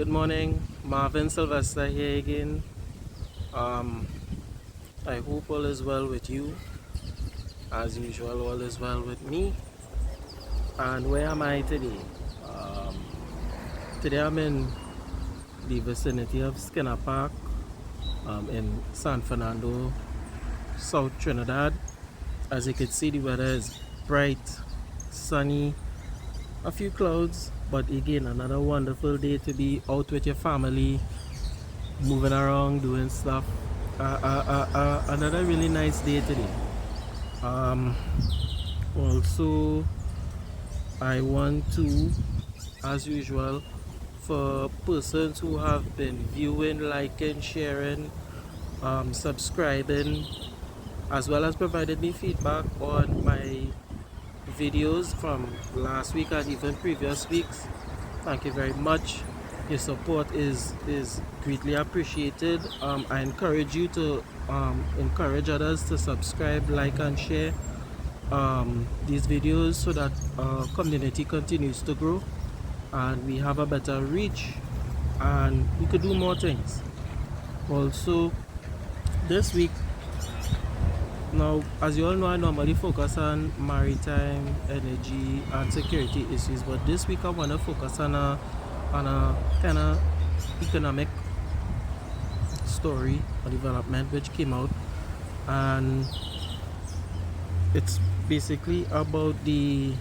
Good morning, Marvin Sylvester here again. I hope all is well with you. As usual, all is well with me. And where am I today? Um, Today I'm in the vicinity of Skinner Park in San Fernando, South Trinidad. As you can see, the weather is bright, sunny, a few clouds, but again, another wonderful day to be out with your family, moving around, doing stuff. Another really nice day today. Also, I want to, as usual, for persons who have been viewing, liking, sharing, subscribing, as well as provided me feedback on my videos from last week and even previous weeks. Thank you very much. Your support is greatly appreciated. I encourage you to encourage others to subscribe, like, and share these videos so that our community continues to grow and we have a better reach and we could do more things. Also, this week, now as you all know, I normally focus on maritime, energy, and security issues, but this week I want to focus on a kind of economic story or development which came out, and it's basically about the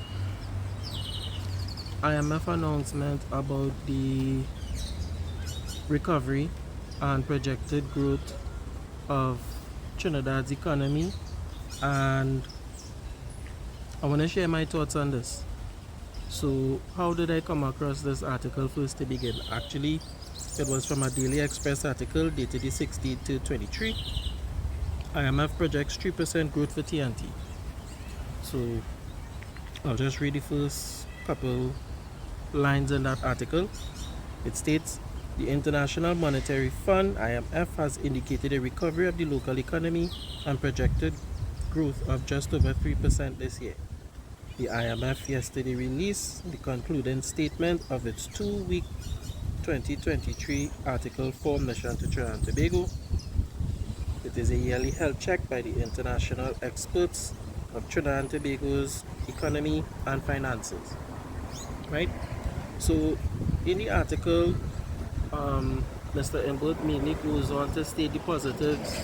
IMF announcement about the recovery and projected growth of Trinidad's economy, and I want to share my thoughts on this. So how did I come across this article first to begin? Actually, it was from a Daily Express article dated the 16th to 23. IMF projects 3% growth for TNT. So I'll just read the first couple lines in that article. It states, the International Monetary Fund, IMF, has indicated a recovery of the local economy and projected growth of just over 3% this year. The IMF yesterday released the concluding statement of its 2-week 2023 Article 4 mission to Trinidad and Tobago. It is a yearly health check by the international experts of Trinidad and Tobago's economy and finances. Right? So, in the article, Mr. Imbert mainly goes on to state the positives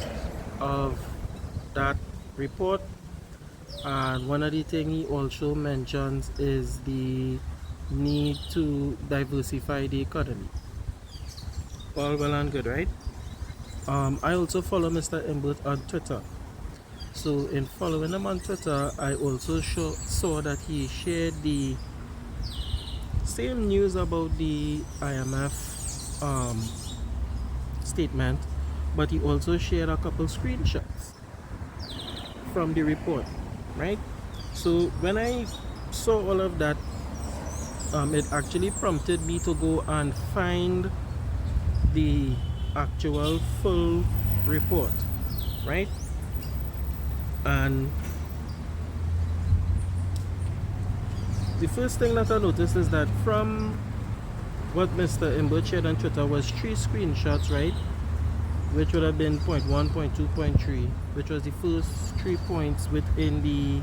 of that report, and one of the things he also mentions is the need to diversify the economy. All well and good, right? I also follow Mr. Imbert on Twitter. So in following him on Twitter, I also saw that he shared the same news about the IMF statement, but he also shared a couple screenshots from the report, right? So when I saw all of that, it actually prompted me to go and find the actual full report, right? And the first thing that I noticed is that from what Mr. Imbert shared on Twitter was 3 screenshots, right? Which would have been point 1, point 2, point 3, which was the first 3 points within the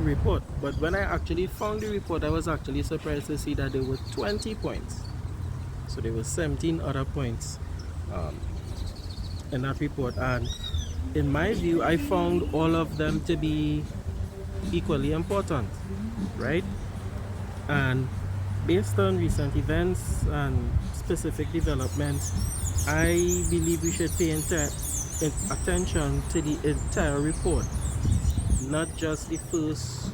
report. But when I actually found the report, I was actually surprised to see that there were 20 points. So there were 17 other points in that report. And in my view, I found all of them to be equally important, right? And based on recent events and specific developments, I believe we should pay attention to the entire report, not just the first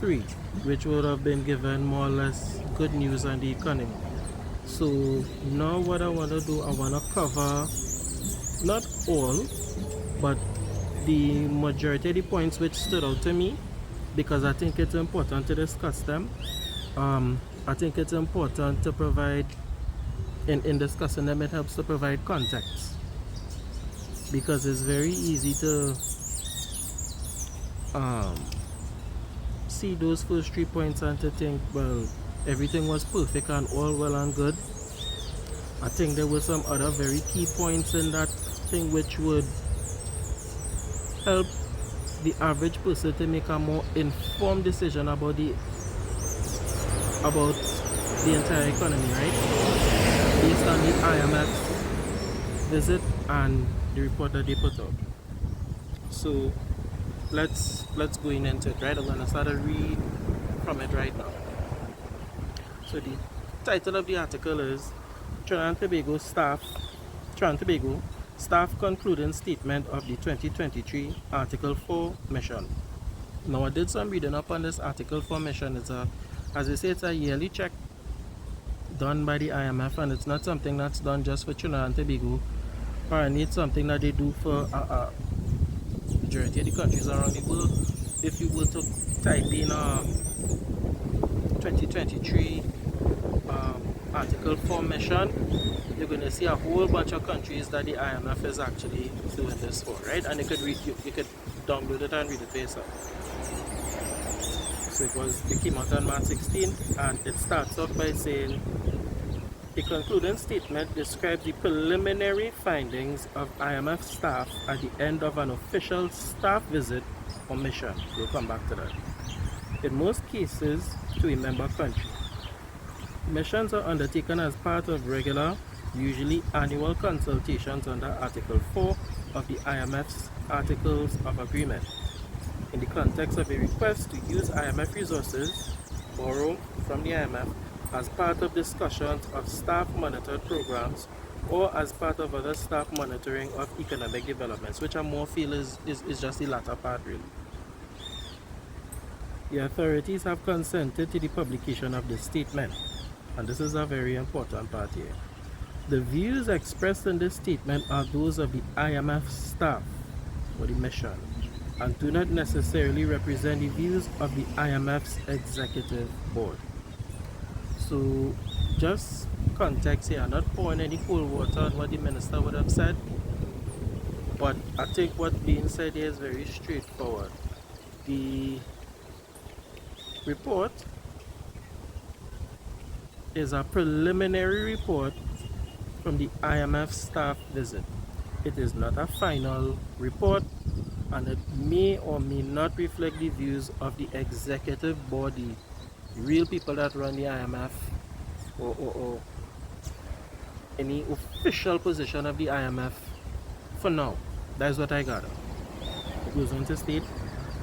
3, which would have been given more or less good news on the economy. So now what I want to do, I want to cover not all, but the majority of the points which stood out to me, because I think it's important to discuss them. I think it's important to provide, in discussing them, it helps to provide context, because it's very easy to see those first 3 points and to think, well, everything was perfect and all well and good. I think there were some other very key points in that thing which would help the average person to make a more informed decision about the entire economy, right? Based on the IMF's visit and the report that they put out. So let's go into it, right? I'm gonna start to read from it right now. So the title of the article is Trinidad and Tobago Staff Concluding Statement of the 2023 Article 4 Mission. Now I did some reading up on this Article 4 Mission. It's as they say, it's a yearly check done by the IMF, and it's not something that's done just for Trinidad and Tobago, or it's something that they do for majority of the countries around the world. If you were to type in 2023 Article 4 Mission, you're going to see a whole bunch of countries that the IMF is actually doing this for, right? And you could download it and read it for yourself. So it came out on March 16, and it starts off by saying, the concluding statement describes the preliminary findings of IMF staff at the end of an official staff visit or mission. We'll come back to that. In most cases, to a member country. Missions are undertaken as part of regular, usually annual consultations under Article 4 of the IMF's Articles of Agreement. In the context of a request to use IMF resources, borrow from the IMF, as part of discussions of staff monitored programs or as part of other staff monitoring of economic developments, which I more feel is just the latter part really. The authorities have consented to the publication of this statement, and this is a very important part here. The views expressed in this statement are those of the IMF staff or the mission, and do not necessarily represent the views of the IMF's executive board. So just context here, I'm not pouring any cold water on what the minister would have said, but I think what's being said here is very straightforward. The report is a preliminary report from the IMF staff visit. It is not a final report, and it may or may not reflect the views of the executive body, real people that run the IMF, or any official position of the IMF for now. That's what I got. It goes on to state,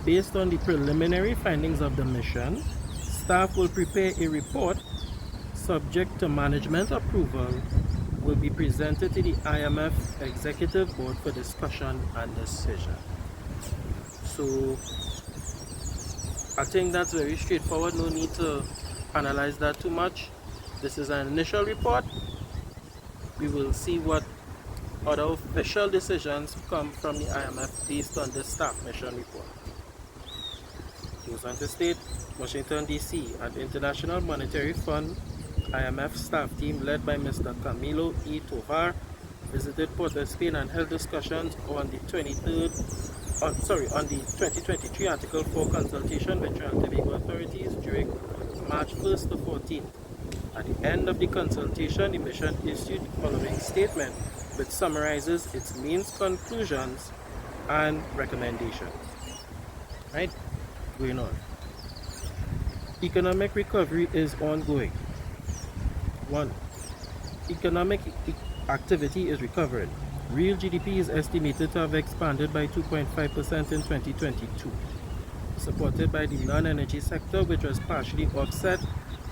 based on the preliminary findings of the mission, staff will prepare a report subject to management approval, will be presented to the IMF executive board for discussion and decision. So I think that's very straightforward, no need to analyze that too much. This is an initial report. We will see what other official decisions come from the IMF based on this staff mission report. Goes on to state, Washington DC, an International Monetary Fund IMF staff team led by Mr. Camilo E. Tovar visited Port of Spain and held discussions on the 2023 Article 4 consultation with Trinidad and Tobago authorities during March 1st to 14th. At the end of the consultation, the mission issued the following statement, which summarizes its main conclusions and recommendations. Right? Going on. Economic recovery is ongoing. 1. Economic activity is recovering. Real GDP is estimated to have expanded by 2.5% in 2022, supported by the non-energy sector, which was partially offset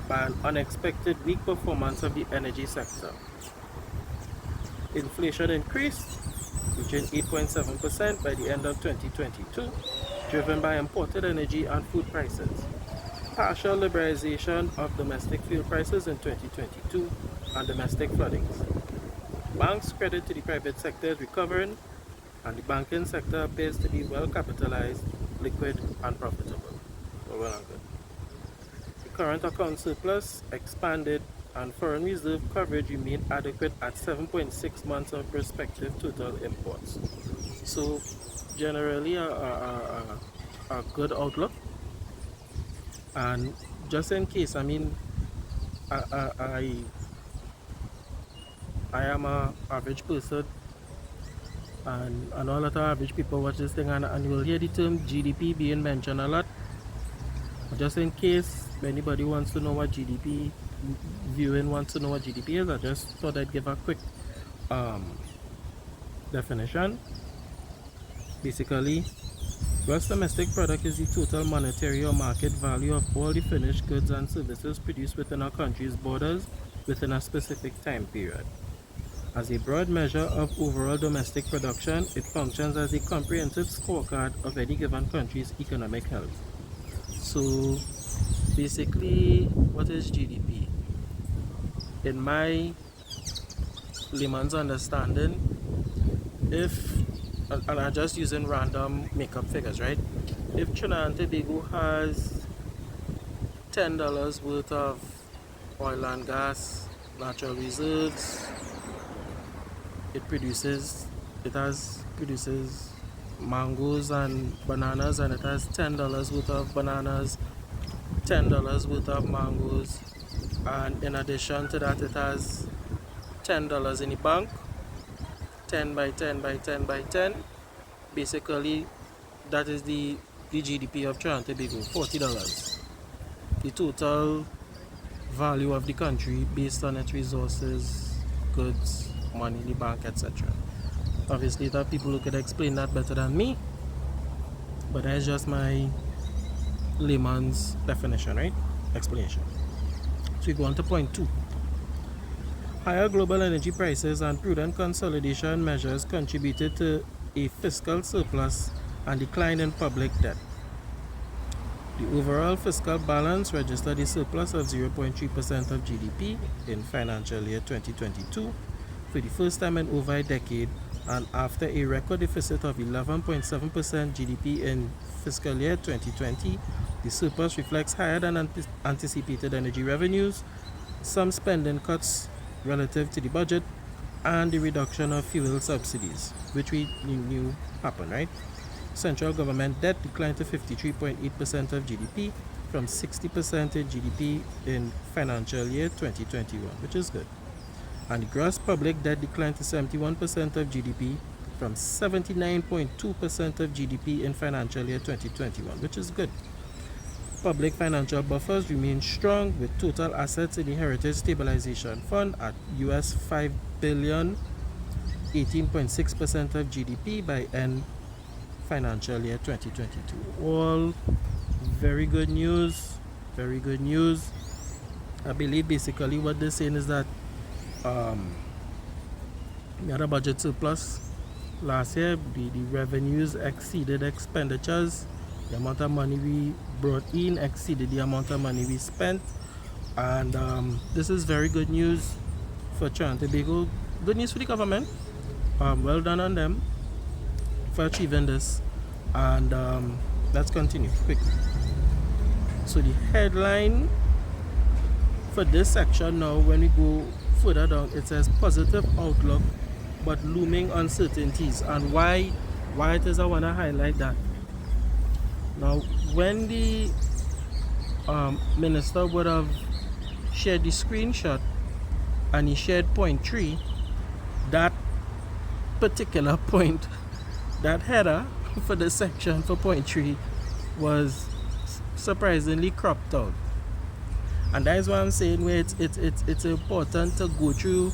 by an unexpected weak performance of the energy sector. Inflation increased, reaching 8.7% by the end of 2022, driven by imported energy and food prices. Partial liberalization of domestic fuel prices in 2022 and domestic floodings. Banks' credit to the private sector is recovering, and the banking sector appears to be well capitalized, liquid, and profitable. Well and good. The current account surplus expanded, and foreign reserve coverage remained adequate at 7.6 months of prospective total imports. So, generally, a good outlook. And just in case, I mean, I I am a average person, and I know a lot of average people watch this thing, and you will hear the term GDP being mentioned a lot. Just in case anybody wants to know what GDP, viewing wants to know what GDP is, I just thought I'd give a quick definition. Basically, gross domestic product is the total monetary or market value of all the finished goods and services produced within a country's borders within a specific time period. As a broad measure of overall domestic production, it functions as a comprehensive scorecard of any given country's economic health. So basically, what is GDP? In my layman's understanding, if, and I'm just using random makeup figures, right? If Trinidad and Tobago has $10 worth of oil and gas, natural reserves, it produces mangoes and bananas, and it has $10 worth of bananas, $10 worth of mangoes, and in addition to that it has $10 in the bank, 10 by 10 by 10 by 10. Basically that is the GDP of Trinidad and Tobago, $40. The total value of the country based on its resources, goods, money in the bank, etc. Obviously there are people who could explain that better than me, but that's just my layman's definition, right? Explanation. So we go on to point 2. Higher global energy prices and prudent consolidation measures contributed to a fiscal surplus and decline in public debt. The overall fiscal balance registered a surplus of 0.3% of GDP in financial year 2022 for the first time in over a decade, and after a record deficit of 11.7% GDP in fiscal year 2020, the surplus reflects higher than anticipated energy revenues, some spending cuts relative to the budget, and the reduction of fuel subsidies, which we knew happened, right? Central government debt declined to 53.8% of GDP from 60% in GDP in financial year 2021, which is good. And the gross public debt declined to 71% of GDP from 79.2% of GDP in financial year 2021, which is good. Public financial buffers remain strong, with total assets in the Heritage Stabilization Fund at US $5 billion, 18.6% of GDP by end financial year 2022. All very good news, very good news. I believe basically what they're saying is that we had a budget surplus last year. The revenues exceeded expenditures. The amount of money we brought in exceeded the amount of money we spent, and this is very good news for Trinidad and Tobago. Good news for the government. Well done on them for achieving this, and let's continue quickly. So the headline for this section now, when we go further down, it says positive outlook but looming uncertainties, and why it is I want to highlight that. Now, when the minister would have shared the screenshot and he shared point 3, that particular point, that header for the section for point 3 was surprisingly cropped out. And that is why I'm saying where it's important to go through.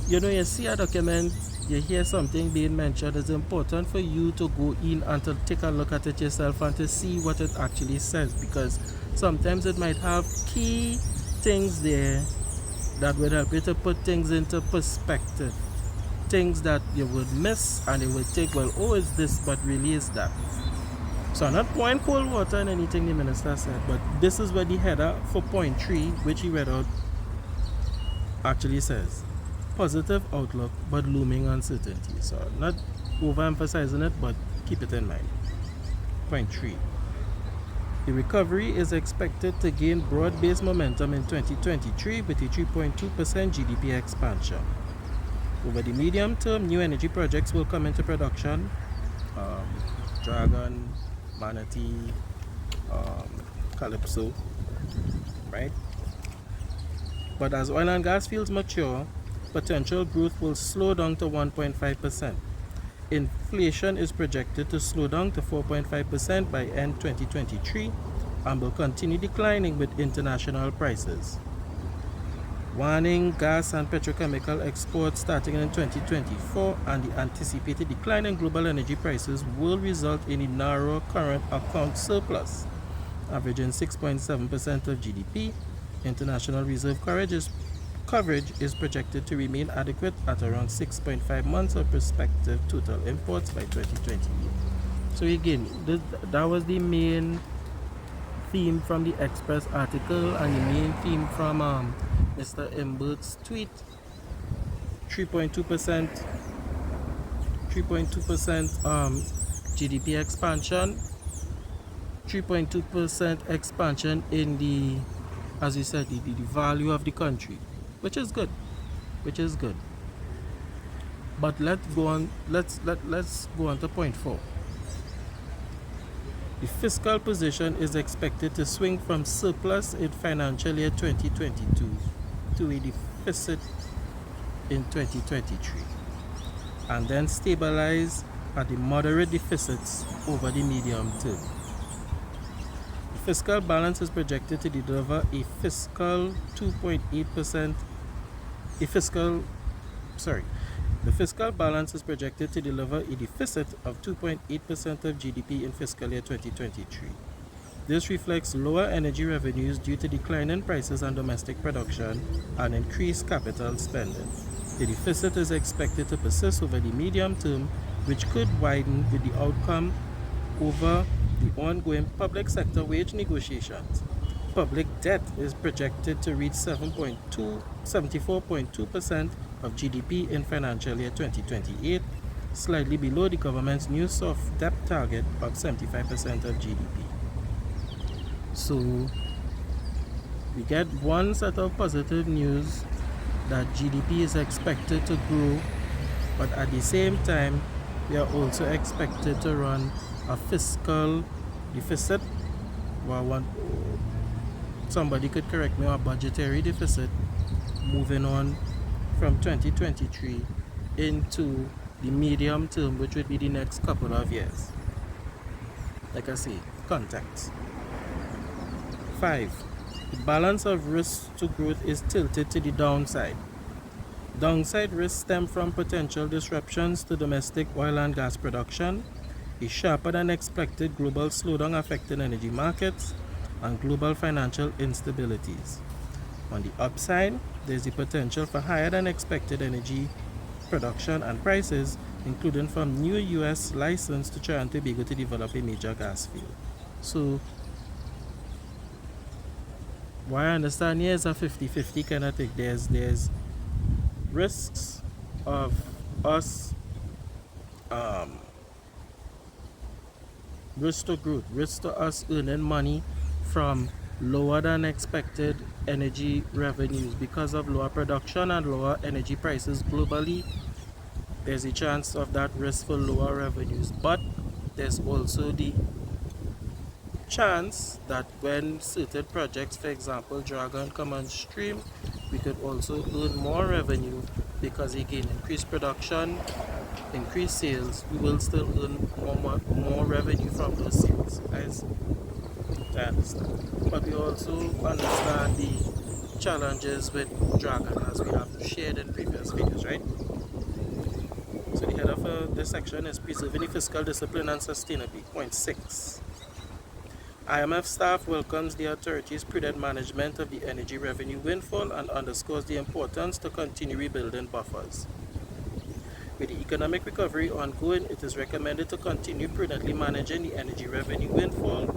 You know, you see a document, you hear something being mentioned, it's important for you to go in and to take a look at it yourself and to see what it actually says, because sometimes it might have key things there that would help you to put things into perspective, things that you would miss and you would think, well, oh, is this, but really is that. So I'm not pouring cold water on anything the minister said, but this is what the header for point 3, which he read out, actually says. Positive outlook but looming uncertainty. So not overemphasizing it, but keep it in mind. Point 3. The recovery is expected to gain broad-based momentum in 2023 with a 3.2% GDP expansion. Over the medium term, new energy projects will come into production. Dragon, Manatee, Calypso, right? But as oil and gas fields mature, potential growth will slow down to 1.5%. Inflation is projected to slow down to 4.5% by end 2023 and will continue declining with international prices. Warning gas and petrochemical exports starting in 2024 and the anticipated decline in global energy prices will result in a narrow current account surplus, averaging 6.7% of GDP. International reserve coverage is projected to remain adequate at around 6.5 months of prospective total imports by 2028. So again, that was the main theme from the Express article and the main theme from Mr. Imbert's tweet. 3.2% GDP expansion, 3.2% expansion in the, as we said, the value of the country, which is good. But let's go on to point 4. The fiscal position is expected to swing from surplus in financial year 2022 to a deficit in 2023 and then stabilize at the moderate deficits over the medium term. The fiscal balance is projected to deliver a fiscal 2.8%. The fiscal balance is projected to deliver a deficit of 2.8% of GDP in fiscal year 2023. This reflects lower energy revenues due to declining prices and domestic production and increased capital spending. The deficit is expected to persist over the medium term, which could widen with the outcome over the ongoing public sector wage negotiations. Public debt is projected to reach 74.2% of GDP in financial year 2028, slightly below the government's new soft debt target of 75% of GDP. So we get one set of positive news that GDP is expected to grow, but at the same time we are also expected to run a fiscal deficit, somebody could correct me, a budgetary deficit moving on from 2023 into the medium term, which would be the next couple of years. Like I say, context. 5. The balance of risk to growth is tilted to the downside. Downside risks stem from potential disruptions to domestic oil and gas production, a sharper than expected global slowdown affecting energy markets, and global financial instabilities. On the upside, there is the potential for higher than expected energy production and prices, including from new U.S. license to Trinidad and Tobago to develop a major gas field. So, what I understand here is a 50-50 kind of thing. There's risks of us, risk to growth, risk to us earning money from lower than expected energy revenues because of lower production and lower energy prices globally. There's a chance of that risk for lower revenues, but there's also the chance that when certain projects, for example Dragon, come on stream, we could also earn more revenue because again, increased production, increased sales, we will still earn more revenue from those sales. Guys, I understand. But we also understand the challenges with Dragon, as we have shared in previous videos, right? So the head of this section is preserving the fiscal discipline and sustainability. Point 6. IMF staff welcomes the authorities' prudent management of the energy revenue windfall and underscores the importance to continue rebuilding buffers. With the economic recovery ongoing, it is recommended to continue prudently managing the energy revenue windfall,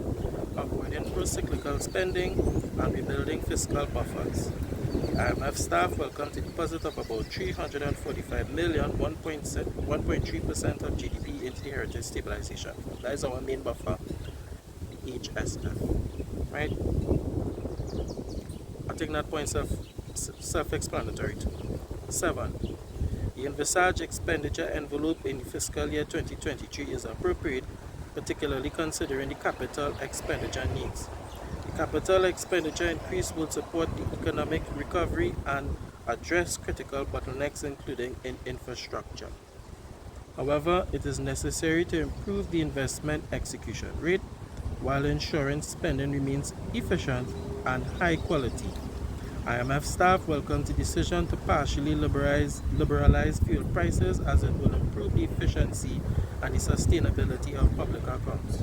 avoiding pro-cyclical spending, and rebuilding fiscal buffers. The IMF staff welcomed a deposit of about $345 million, 1.3% of GDP into the Heritage Stabilization Fund. That is our main buffer, the HSF, right? I think that point's self-explanatory too. 7. The envisaged expenditure envelope in the fiscal year 2023 is appropriate, particularly considering the capital expenditure needs. The Capital expenditure increase will support the economic recovery and address critical bottlenecks, including in infrastructure. However, it is necessary to improve the investment execution rate while ensuring spending remains efficient and high quality. IMF staff welcomes the decision to partially liberalize fuel prices, as it will improve the efficiency and the sustainability of public accounts.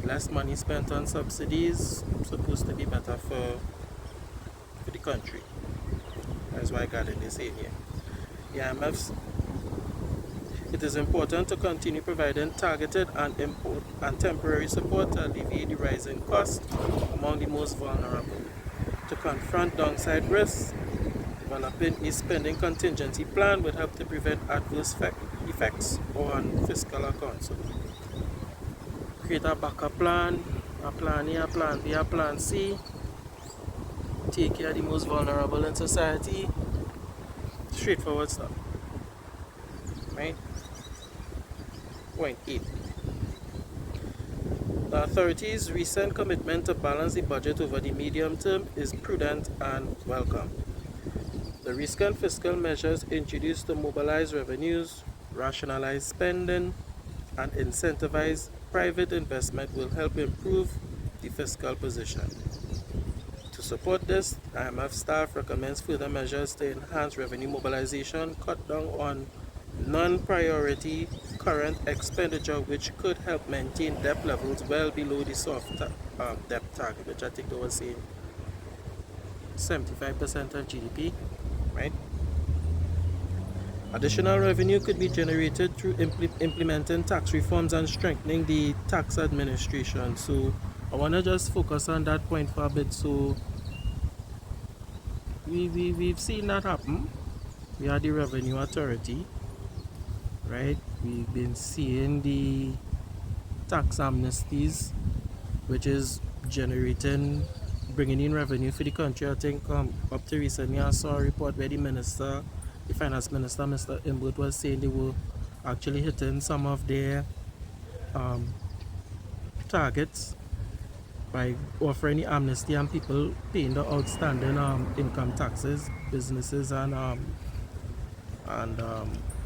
Less money spent on subsidies supposed to be better for the country. That's why I got in this area. The IMF's It is important to continue providing targeted and temporary support to alleviate the rising costs among the most vulnerable. To confront downside risks, developing a spending contingency plan would help to prevent adverse effects on fiscal accounts. So, create a backup plan, a plan A, a plan B, a plan C. Take care of the most vulnerable in society. Straightforward stuff. Right? Point 8. The authorities' recent commitment to balance the budget over the medium term is prudent and welcome. The recent fiscal measures introduced to mobilize revenues, rationalize spending, and incentivize private investment will help improve the fiscal position. To support this, IMF staff recommends further measures to enhance revenue mobilization, cut down on non-priority current expenditure, which could help maintain debt levels well below the soft debt target, which I think they were saying 75% of GDP, right? Additional revenue could be generated through implementing tax reforms and strengthening the tax administration. So I want to just focus on that point for a bit. So we've seen that happen. We are the Revenue Authority, right? We've been seeing the tax amnesties, which is bringing in revenue for the country. I think up to recently I saw a report where the Finance Minister, Mr. Imbert, was saying they were actually hitting some of their targets by offering the amnesty and people paying the outstanding income taxes, businesses and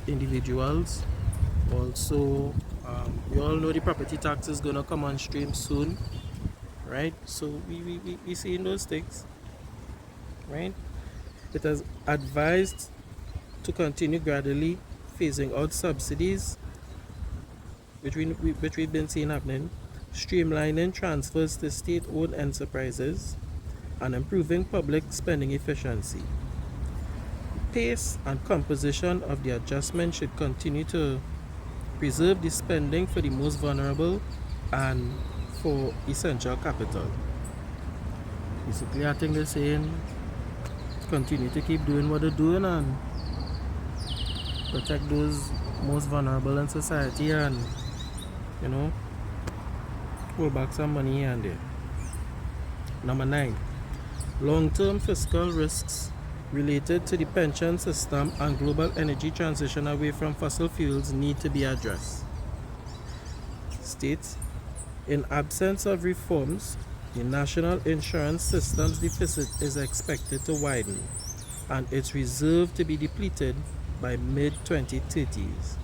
individuals. Also, we all know the property tax is going to come on stream soon, right? So we seeing those things, right? It has advised to continue gradually phasing out subsidies, which we've been seeing happening, streamlining transfers to state-owned enterprises, and improving public spending efficiency. Pace and composition of the adjustment should continue to preserve the spending for the most vulnerable and for essential capital. Basically, I think they're saying continue to keep doing what they're doing and protect those most vulnerable in society, and hold back some money here and there. Number 9, long-term fiscal risks related to the pension system and global energy transition away from fossil fuels need to be addressed. States, in absence of reforms, the national insurance system's deficit is expected to widen, and its reserve to be depleted by mid-2030s.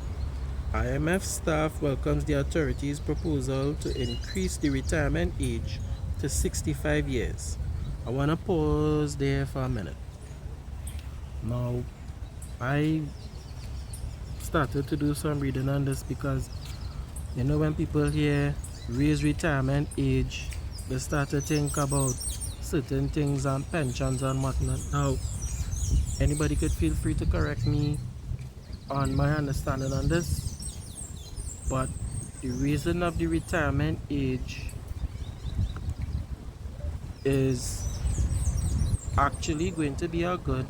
IMF staff welcomes the authorities' proposal to increase the retirement age to 65 years. I want to pause there for a minute. Now, I started to do some reading on this because, when people hear raise retirement age, they start to think about certain things and pensions and whatnot. Now, anybody could feel free to correct me on my understanding on this, but the reason of the retirement age is actually going to be a good,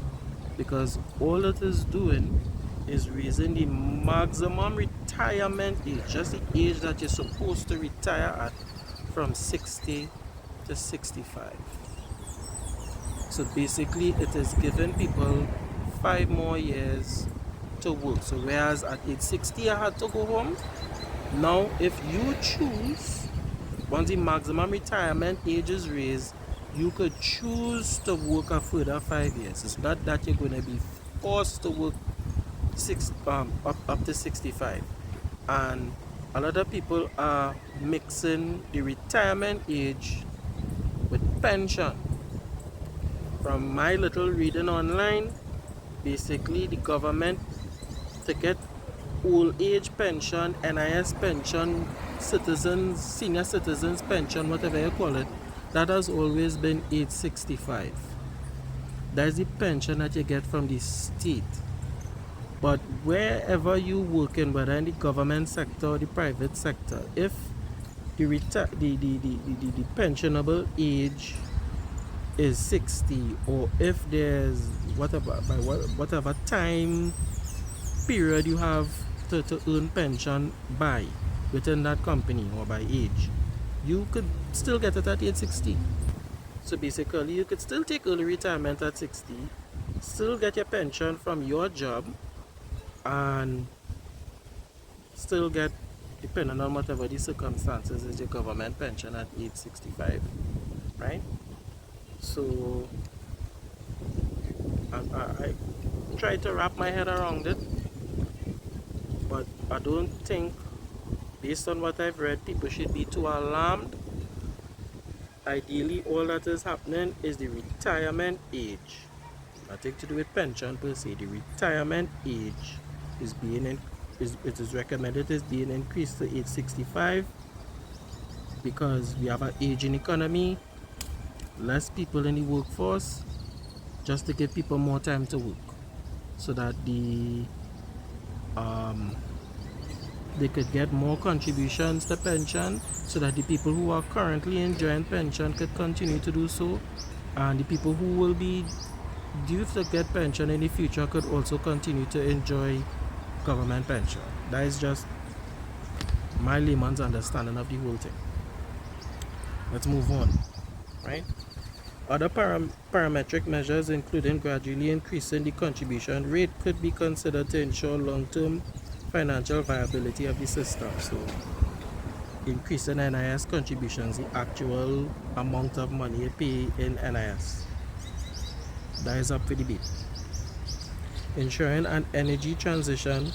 because all it is doing is raising the maximum retirement age, just the age that you're supposed to retire at, from 60 to 65. So basically it is giving people 5 more years to work. So whereas at age 60 I had to go home, now if you choose once the maximum retirement age is raised, you could choose to work a further 5 years. It's not that you're going to be forced to work up to 65. And a lot of people are mixing the retirement age with pension. From my little reading online, basically the government to get old age pension, NIS pension, citizens, senior citizens pension, whatever you call it, that has always been age 65. That is the pension that you get from the state. But wherever you work in, whether in the government sector or the private sector, if the pensionable age is 60, or if there's whatever time period you have to earn pension by within that company or by age, you could still get it at age 60. So basically you could still take early retirement at 60, still get your pension from your job, and still get, depending on whatever the circumstances, is your government pension at age 65, right? So I try to wrap my head around it, but I don't think, based on what I've read, people should be too alarmed. Ideally, all that is happening is the retirement age, nothing to do with pension per se. The retirement age is it is recommended as being increased to age 65 because we have an aging economy, less people in the workforce, just to give people more time to work, so that they could get more contributions to pension, so that the people who are currently enjoying pension could continue to do so, and the people who will be due to get pension in the future could also continue to enjoy government pension. That is just my layman's understanding of the whole thing. Let's move on, right? Other parametric measures, including gradually increasing the contribution rate, could be considered to ensure long-term financial viability of the system. So increasing NIS contributions, the actual amount of money you pay in NIS, that is up for debate. Ensuring an energy transition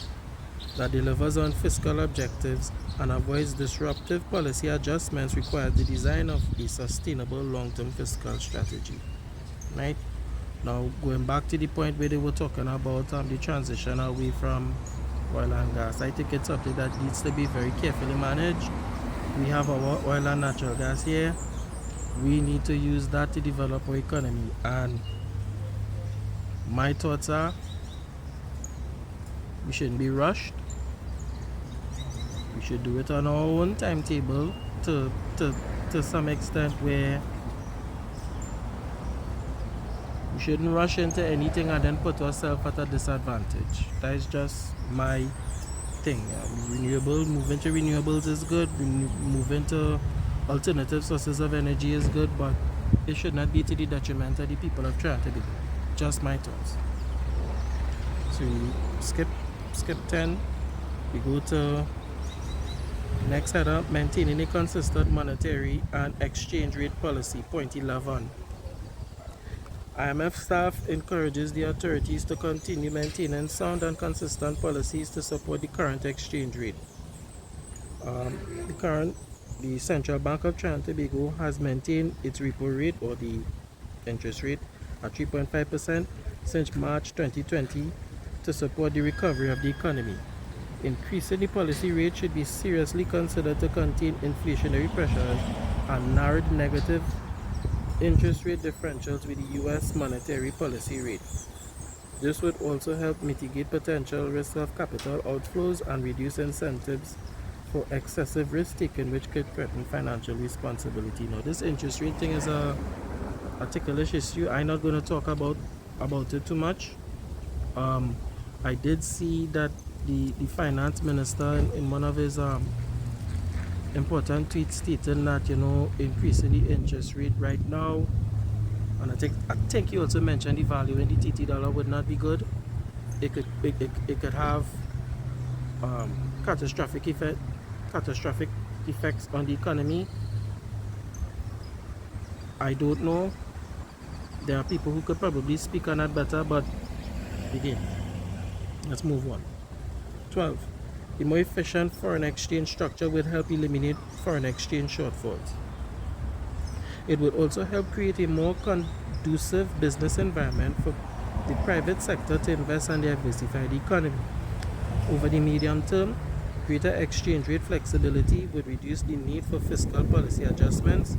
that delivers on fiscal objectives and avoids disruptive policy adjustments requires the design of a sustainable long-term fiscal strategy. Right? Now, going back to the point where they were talking about the transition away from oil and gas, I think it's something that needs to be very carefully managed. We have our oil and natural gas here. We need to use that to develop our economy, and my thoughts are we shouldn't be rushed. We should do it on our own timetable to some extent, where we shouldn't rush into anything and then put ourselves at a disadvantage. That is just my thing. Moving to renewables is good. Moving to alternative sources of energy is good, but it should not be to the detriment of the people of Trinidad. Just my thoughts. So we skip 10. We go to next header: maintaining a consistent monetary and exchange rate policy. Point 11. IMF staff encourages the authorities to continue maintaining sound and consistent policies to support the current exchange rate. The Central Bank of Trinidad and Tobago has maintained its repo rate, or the interest rate, at 3.5% since March 2020 to support the recovery of the economy. Increasing the policy rate should be seriously considered to contain inflationary pressures and narrow the negative interest rate differentials with the U.S. monetary policy rate. This would also help mitigate potential risks of capital outflows and reduce incentives for excessive risk taking, which could threaten financial responsibility. Now, this interest rate thing is a ticklish issue. I'm not going to talk about it too much. I did see that the finance minister in one of his important tweets stating that, increasing the interest rate right now, and I think he also mentioned the value in the TT dollar would not be good. It could have catastrophic effects on the economy, I don't know. There are people who could probably speak on that better, but again, let's move on. 12. A more efficient foreign exchange structure would help eliminate foreign exchange shortfalls. It would also help create a more conducive business environment for the private sector to invest and diversify the economy. Over the medium term, greater exchange rate flexibility would reduce the need for fiscal policy adjustments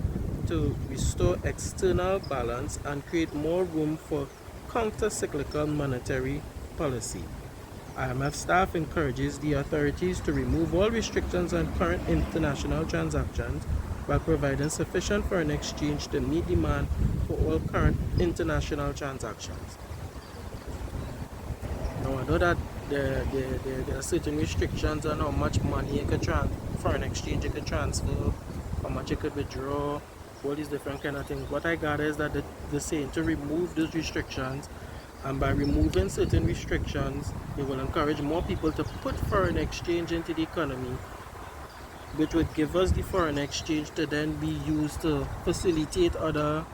to restore external balance and create more room for counter-cyclical monetary policy. IMF staff encourages the authorities to remove all restrictions on current international transactions while providing sufficient foreign exchange to meet demand for all current international transactions. Now, I know that there are certain restrictions on how much money you could foreign exchange you could transfer, how much you could withdraw, all these different kind of things. What I got is that they're saying to remove those restrictions, and by removing certain restrictions, it will encourage more people to put foreign exchange into the economy, which would give us the foreign exchange to then be used to facilitate other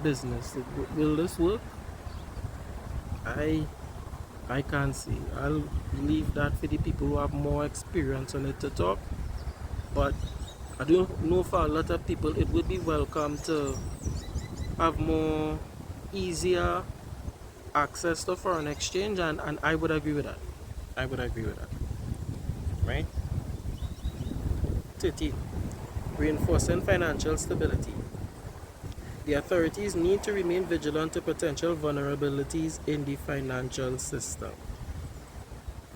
business. Will this work? I can't see. I'll leave that for the people who have more experience on it to talk. But I don't know, for a lot of people it would be welcome to have more easier access to foreign exchange, and I would agree with that. I would agree with that. Right? 13. Reinforcing financial stability. The authorities need to remain vigilant to potential vulnerabilities in the financial system.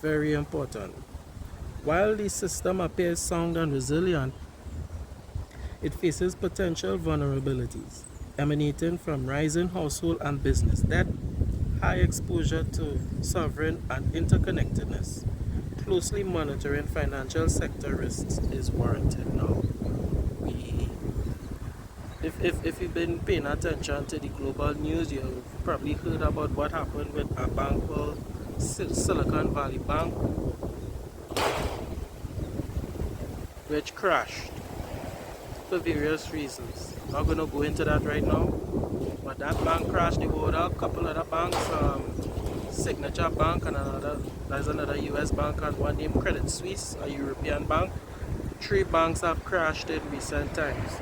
Very important. While the system appears sound and resilient, it faces potential vulnerabilities emanating from rising household and business debt, high exposure to sovereign and interconnectedness. Closely monitoring financial sector risks is warranted now. If you've been paying attention to the global news, you've probably heard about what happened with a bank called Silicon Valley Bank, which crashed for various reasons. I'm not going to go into that right now, but that bank crashed. They were a couple other banks, Signature Bank, and there's another US bank, and one named Credit Suisse, a European bank. 3 banks have crashed in recent times.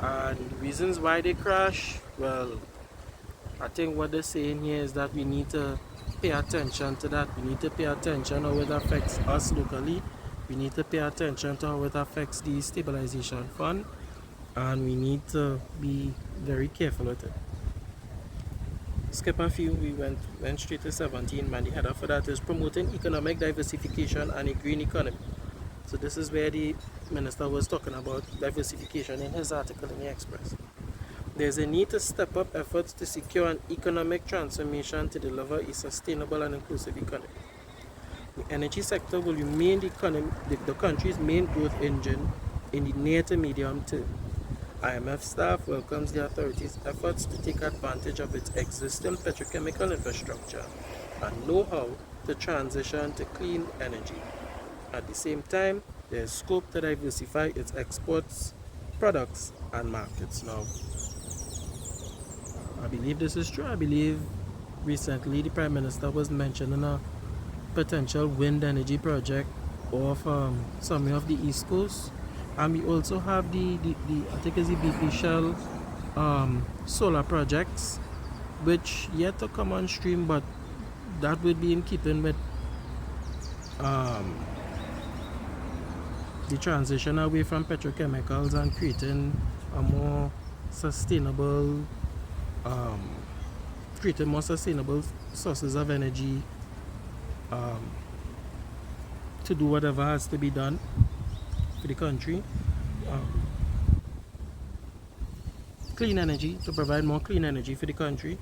And reasons why they crash, well, I think what they're saying here is that we need to pay attention to that. We need to pay attention how it affects us locally. We need to pay attention to how it affects the stabilization fund, and we need to be very careful with it. Skip a few, we went straight to 17, and the header for that is promoting economic diversification and a green economy. So this is where the minister was talking about diversification in his article in the Express. There's a need to step up efforts to secure an economic transformation to deliver a sustainable and inclusive economy. The energy sector will remain the country's main growth engine in the near to medium term. IMF staff welcomes the authorities' efforts to take advantage of its existing petrochemical infrastructure and know-how to transition to clean energy. At the same time, there is scope to diversify its exports, products, and markets. Now, I believe this is true. I believe recently the Prime Minister was mentioning a potential wind energy project off somewhere of the East Coast. And we also have the I think it's the BP Shell solar projects, which yet to come on stream, but that would be in keeping with the transition away from petrochemicals and creating a more sustainable sources of energy to do whatever has to be done for the country. Clean energy, to provide more clean energy for the country.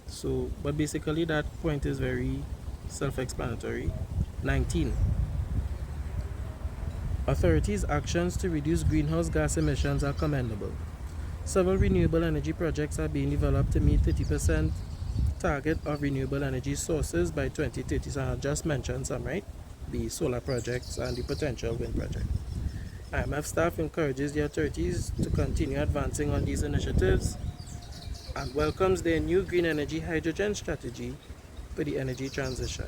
So, but basically that point is very self-explanatory. 19. Authorities' actions to reduce greenhouse gas emissions are commendable. Several renewable energy projects are being developed to meet 30% target of renewable energy sources by 2030. So I just mentioned some, right? The solar projects and the potential wind project. IMF staff encourages the authorities to continue advancing on these initiatives and welcomes their new green energy hydrogen strategy for the energy transition.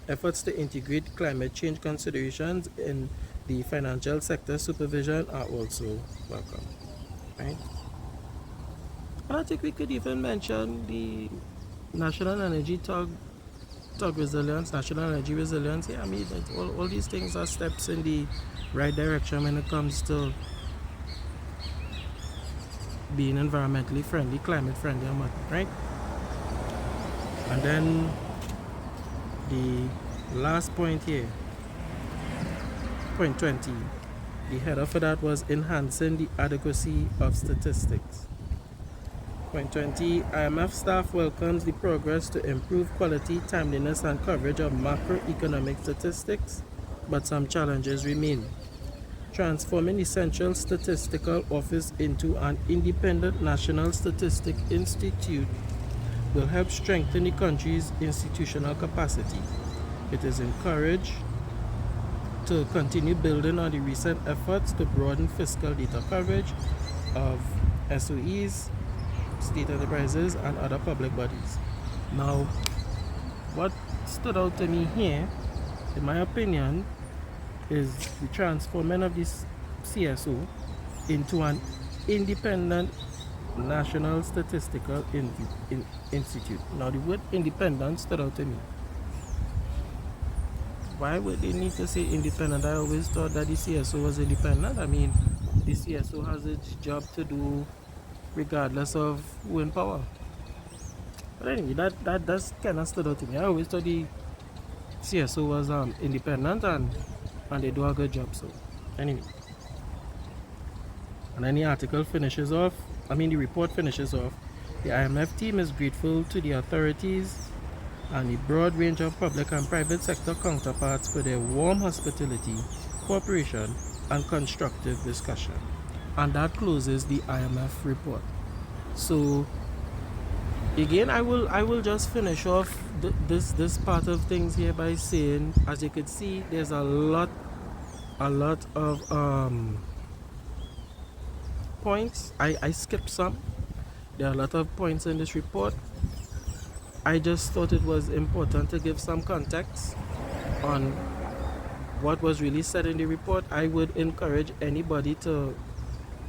Efforts to integrate climate change considerations in the financial sector supervision are also welcome. Right? And I think we could even mention the national energy tug resilience, national energy resilience. Yeah, I mean, all these things are steps in the right direction when it comes to being environmentally friendly, climate friendly, and whatnot, right? And then the last point here, point 20, the header for that was enhancing the adequacy of statistics. Point 20, IMF staff welcomes the progress to improve quality, timeliness, and coverage of macroeconomic statistics, but some challenges remain. Transforming the Central Statistical Office into an independent national statistic institute will help strengthen the country's institutional capacity. It is encouraged to continue building on the recent efforts to broaden fiscal data coverage of SOEs, state enterprises, and other public bodies. Now, what stood out to me here, in my opinion, is the transforming of this CSO into an independent national statistical institute. Now, the word independent stood out to me. Why would they need to say independent? I always thought that the CSO was independent. I mean, the CSO has its job to do regardless of who in power. But anyway, that's kind of stood out to me. I always thought the CSO was independent and they do a good job. So anyway, and then the article finishes off, the report finishes off. The IMF team is grateful to the authorities and the broad range of public and private sector counterparts for their warm hospitality, cooperation, and constructive discussion. And that closes the IMF report. So again, I will just finish off this part of things here by saying, as you can see, there's a lot of points. I skipped some. There are a lot of points in this report. I just thought it was important to give some context on what was really said in the report. I would encourage anybody to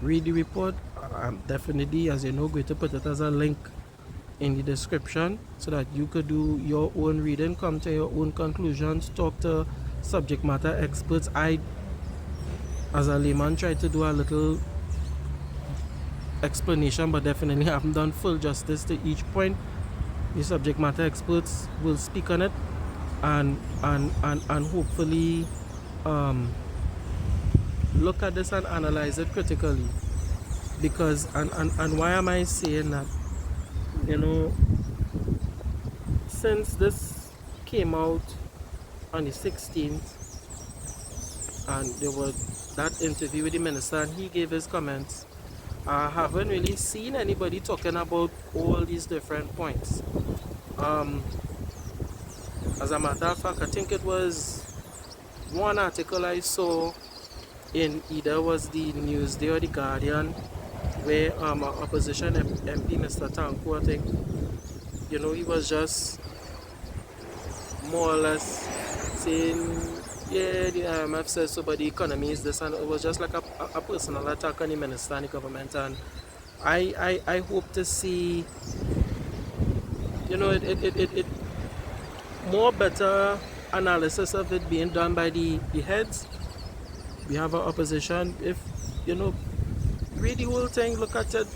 read the report. I'm definitely, as you know, going to put it as a link in the description so that you could do your own reading, come to your own conclusions, talk to subject matter experts. I, as a layman, tried to do a little explanation, but definitely haven't done full justice to each point. The subject matter experts will speak on it and hopefully look at this and analyze it critically. Because and why am I saying that? You know, since this came out on the 16th and there was that interview with the minister and he gave his comments, I haven't really seen anybody talking about all these different points. As a matter of fact, I think it was one article I saw in either was the Newsday or the Guardian, where opposition MP Mr. Tanko, I think, you know, he was just more or less saying, yeah, the IMF says so, but the economy is this, and it was just like a personal attack on the minister and the government. And I hope to see, you know, it more better analysis of it being done by the heads. We have our opposition. If, you know, read the whole thing, look at it.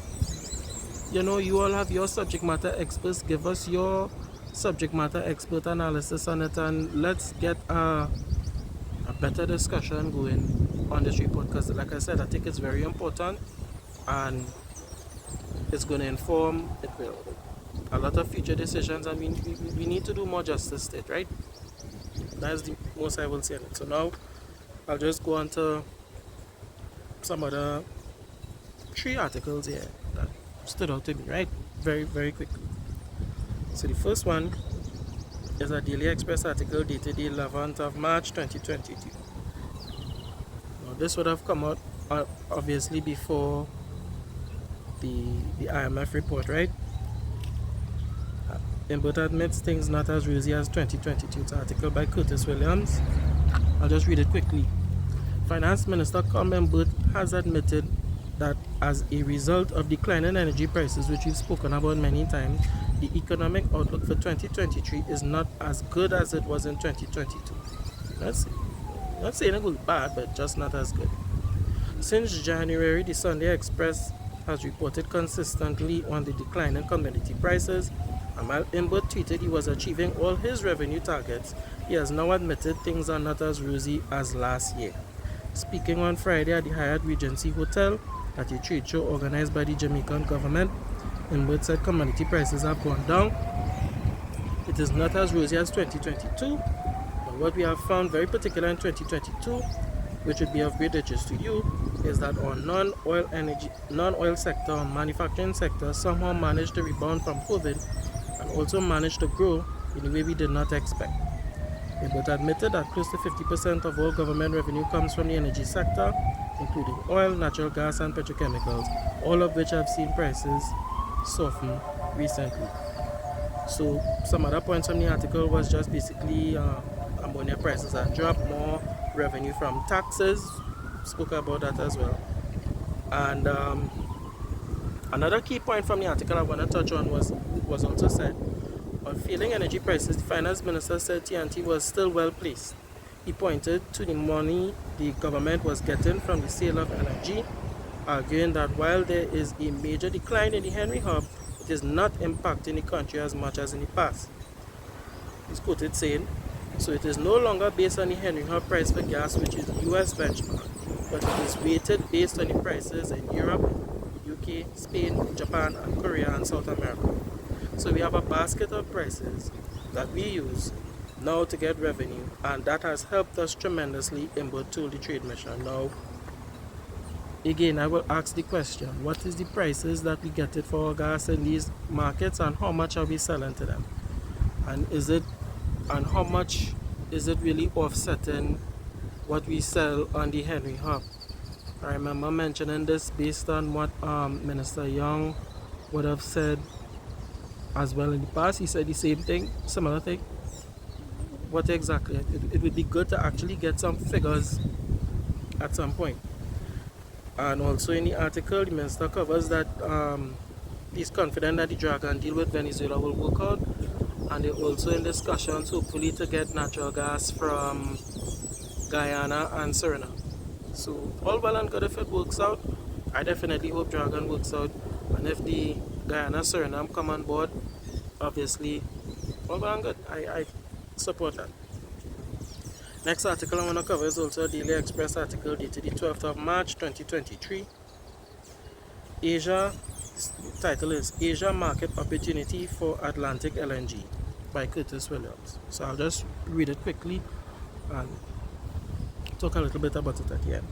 You know, you all have your subject matter experts. Give us your subject matter expert analysis on it, and let's get a better discussion going on this report. Because, like I said, I think it's very important, and it's going to inform a lot of future decisions. I mean, we need to do more justice to it, right? That's the most I will say on it. So now I'll just go on to some other 3 articles here that stood out to me, right? Very, very quickly. So the first one is a Daily Express article dated the 11th of March 2022. Now this would have come out obviously before the IMF report, right? Imbert admits things not as rosy as 2022. It's an article by Curtis Williams. I'll just read it quickly. Finance Minister Imbert has admitted that as a result of declining energy prices, which we've spoken about many times, the economic outlook for 2023 is not as good as it was in 2022. Not saying it was bad, but just not as good. Since January, the Sunday Express has reported consistently on the decline in commodity prices, and while Imbert tweeted he was achieving all his revenue targets, he has now admitted things are not as rosy as last year. Speaking on Friday at the Hyatt Regency Hotel at a trade show organized by the Jamaican government, Imbert said commodity prices have gone down. It is not as rosy as 2022, but what we have found very particular in 2022, which would be of great interest to you, is that our non-oil sector or manufacturing sector somehow managed to rebound from COVID and also managed to grow in a way we did not expect. Imbert admitted that close to 50% of all government revenue comes from the energy sector, including oil, natural gas, and petrochemicals, all of which have seen prices soften recently. So some other points from the article was just basically ammonia prices have dropped, more revenue from taxes, spoke about that as well. And another key point from the article I want to touch on was also said, on falling energy prices, the finance minister said TNT was still well placed. He pointed to the money the government was getting from the sale of LNG, arguing that while there is a major decline in the Henry Hub, it is not impacting the country as much as in the past. He's quoted saying, "So it is no longer based on the Henry Hub price for gas, which is the US benchmark, but it is weighted based on the prices in Europe, UK, Spain, Japan, and Korea, and South America. So we have a basket of prices that we use now to get revenue, and that has helped us tremendously," Imbert told the trade mission. Now, again, I will ask the question, what is the prices that we get it for our gas in these markets, and how much are we selling to them? And how much is it really offsetting what we sell on the Henry Hub? I remember mentioning this based on what Minister Young would have said as well in the past. He said the same thing, similar thing. What exactly? It would be good to actually get some figures at some point. And also in the article, the minister covers that he's confident that the Dragon deal with Venezuela will work out, and they're also in discussions hopefully to get natural gas from Guyana and Suriname. So all well and good if it works out. I definitely hope Dragon works out, and if the Guyana Suriname come on board, obviously all well and good. I support that. Next article I want to cover is also a Daily Express article dated the 12th of March 2023. The title is Asia Market Opportunity for Atlantic LNG by Curtis Williams. So I'll just read it quickly and talk a little bit about it at the end.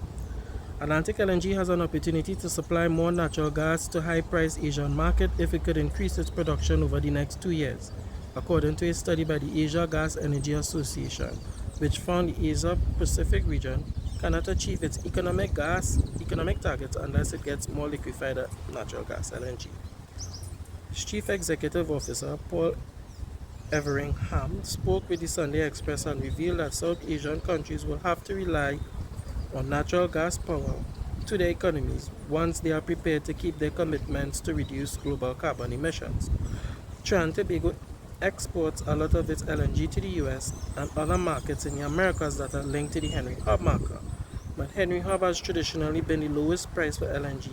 Atlantic LNG has an opportunity to supply more natural gas to high-priced Asian market if it could increase its production over the next 2 years, according to a study by the Asia Gas Energy Association, which found the Asia Pacific region cannot achieve its economic targets unless it gets more liquefied natural gas, LNG. Chief Executive Officer Paul Everingham spoke with the Sunday Express and revealed that South Asian countries will have to rely on natural gas power to their economies once they are prepared to keep their commitments to reduce global carbon emissions. Trinidad and Tobago exports a lot of its LNG to the US and other markets in the Americas that are linked to the Henry Hub marker, but Henry Hub has traditionally been the lowest price for LNG,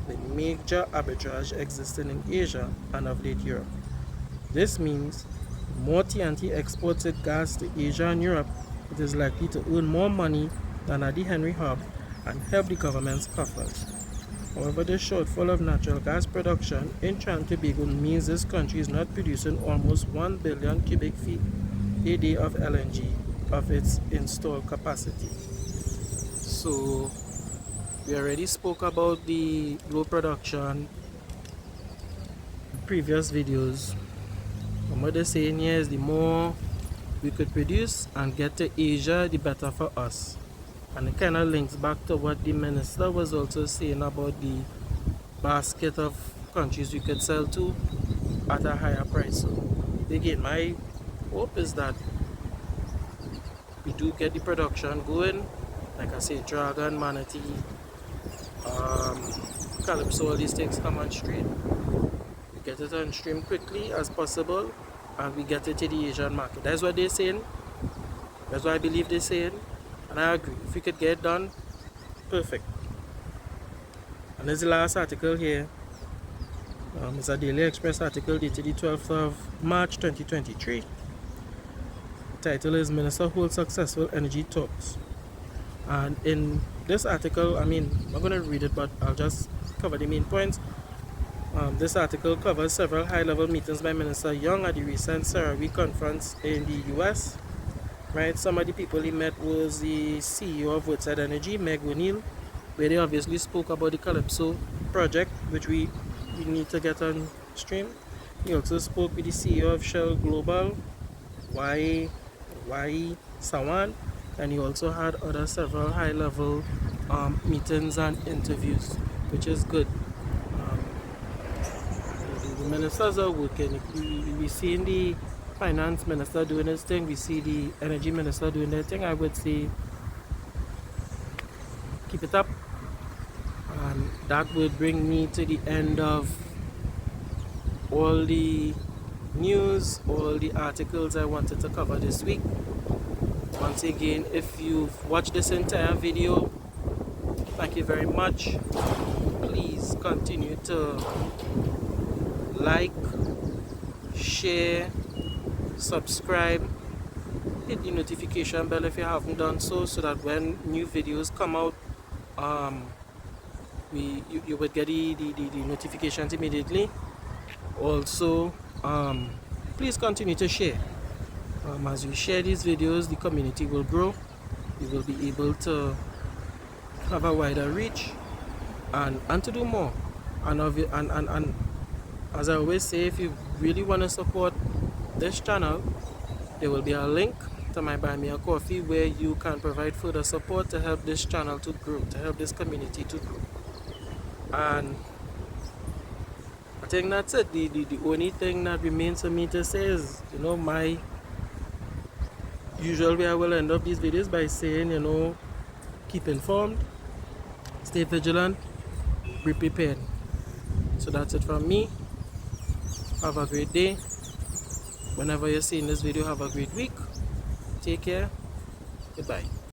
with major arbitrage existing in Asia and of late Europe. This means more TNT exports its gas to Asia and Europe, it is likely to earn more money than at the Henry Hub and help the government's coffers. However, the shortfall of natural gas production in Trinidad and Tobago means this country is not producing almost 1 billion cubic feet a day of LNG of its installed capacity. So we already spoke about the low production in previous videos. And what they're saying here is the more we could produce and get to Asia, the better for us. And it kind of links back to what the minister was also saying about the basket of countries we could sell to at a higher price. So again, my hope is that we do get the production going. Like I say, Dragon, Manatee, Calypso, all these things come on stream. We get it on stream quickly as possible, and we get it to the Asian market. That's what they're saying. That's what I believe they're saying, and I agree. If we could get it done, perfect. And there's the last article here. It's a Daily Express article dated the 12th of March 2023. The title is Minister Holds Successful Energy Talks. And in this article, I'm not going to read it, but I'll just cover the main points. This article covers several high-level meetings by Minister Young at the recent CERAWE conference in the US. Right, some of the people he met was the CEO of Woodside Energy, Meg O'Neill, where they obviously spoke about the Calypso project, which we need to get on stream. He also spoke with the CEO of Shell Global, Wai Sawan, and he also had other several high-level meetings and interviews, which is good. The ministers are working. We see the finance minister doing his thing, we see the energy minister doing their thing. I would say keep it up, and that would bring me to the end of all the news, all the articles I wanted to cover this week. Once again, if you've watched this entire video, thank you very much. Please continue to like, share, subscribe, hit the notification bell if you haven't done so, so that when new videos come out, you would get the notifications immediately. Also, please continue to share. As you share these videos, the community will grow. We will be able to have a wider reach and to do more. And as I always say, if you really want to support this channel, there will be a link to my Buy Me a Coffee where you can provide further support to help this channel to grow, to help this community to grow. And I think that's it. The only thing that remains for me to say is, my usual way I will end up these videos by saying, keep informed, stay vigilant, be prepared. So that's it from me. Have a great day. Whenever you're seeing this video, have a great week. Take care. Goodbye.